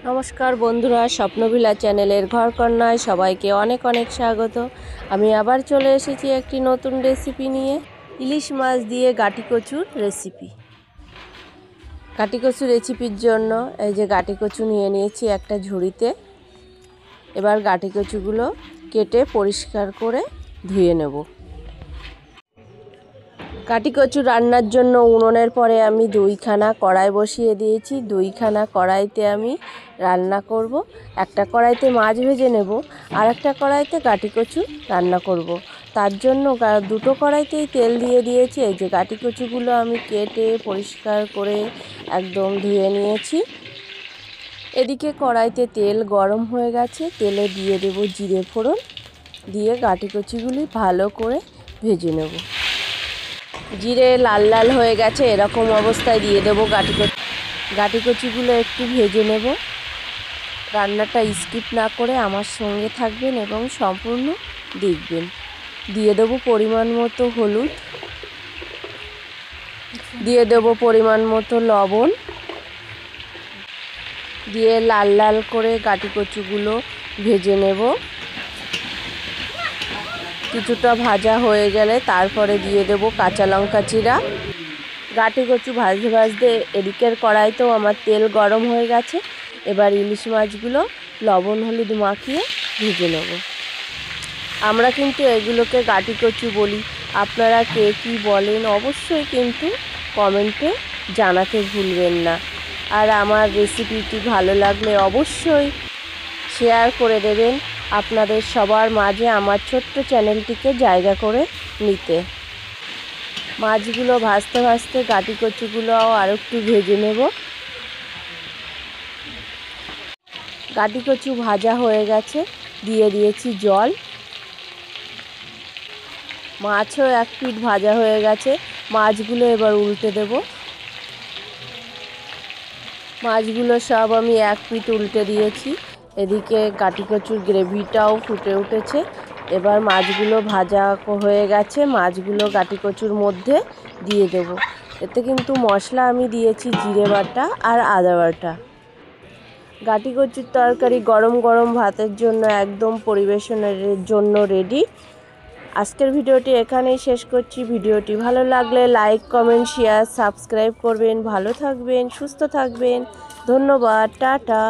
নমস্কার বন্ধুরা, স্বপ্নভিলা চ্যানেলের ঘরকন্যায় সবাইকে অনেক অনেক স্বাগত। আমি আবার চলে এসেছি একটি নতুন রেসিপি নিয়ে, ইলিশ মাছ দিয়ে গাটি কচুর রেসিপি। গাটি কচু রেসিপির জন্য এই যে গাটি কচু নিয়ে নিয়েছি একটা ঝুড়িতে। এবার গাটি কচুগুলো কেটে পরিষ্কার করে ধুয়ে নেব। গাটি কচু রান্নার জন্য উনুনের পরে আমি দুইখানা কড়াই বসিয়ে দিয়েছি। দুইখানা কড়াইতে আমি রান্না করব। একটা কড়াইতে মাছ ভেজে নেব, আর একটা কড়াইতে গাটি কচু রান্না করব। তার জন্য দুটো কড়াইতেই তেল দিয়ে দিয়েছি। এই যে গাটি কচুগুলো আমি কেটে পরিষ্কার করে একদম ধুয়ে নিয়েছি। এদিকে কড়াইতে তেল গরম হয়ে গেছে, তেলে দিয়ে দেব জিরে ফোড়ন, দিয়ে গাটি কচুগুলি ভালো করে ভেজে নেব। জিরে লাল লাল হয়ে গেছে, এরকম অবস্থায় দিয়ে দেবো গাটি কচুগুলো একটু ভেজে নেব। রান্নাটা স্কিপ না করে আমার সঙ্গে থাকবেন এবং সম্পূর্ণ দেখবেন। দিয়ে দেবো পরিমাণ মতো হলুদ, দিয়ে দেবো পরিমাণ মতো লবণ, দিয়ে লাল লাল করে গাটি কচুগুলো ভেজে নেব। কিছুটা ভাজা হয়ে গেলে তারপরে দিয়ে দেব কাঁচা লঙ্কা চিরা। গাটি কচু ভাজতে ভাজতে এদিকের কড়াইতেও আমার তেল গরম হয়ে গেছে। এবার ইলিশ মাছগুলো লবণ হলুদ মাখিয়ে ভেজে নেব। আমরা কিন্তু এগুলোকে গাটি কচু বলি, আপনারা কে কী বলেন অবশ্যই কিন্তু কমেন্টে জানাতে ভুলবেন না। আর আমার রেসিপিটি ভালো লাগলে অবশ্যই শেয়ার করে দেবেন, আপনাদের সবার মাঝে আমার ছোট্ট চ্যানেলটিকে জায়গা করে নিতে। মাছগুলো ভাজতে ভাজতে গাটি কচুগুলো আর একটু ভেজে নেব। গাটি কচু ভাজা হয়ে গেছে, দিয়ে দিয়েছি জল। মাছও এক পিঠ ভাজা হয়ে গেছে, মাছগুলো এবার উল্টে দেব। মাছগুলো সব আমি এক পিঠ উল্টে দিয়েছি। এদিকে গাটি কচুর গ্রেভিটাও ফুটে উঠেছে। এবার মাছগুলো ভাজা হয়ে গেছে, মাছগুলো গাটি কচুর মধ্যে দিয়ে দেব। এতে কিন্তু মশলা আমি দিয়েছি জিরে বাটা আর আদা বাটা। গাটি কচুর তরকারি গরম গরম ভাতের জন্য একদম পরিবেশনের জন্য রেডি। আজকের ভিডিওটি এখানেই শেষ করছি। ভিডিওটি ভালো লাগলে লাইক কমেন্ট শেয়ার সাবস্ক্রাইব করবেন। ভালো থাকবেন, সুস্থ থাকবেন। ধন্যবাদ, টাটা।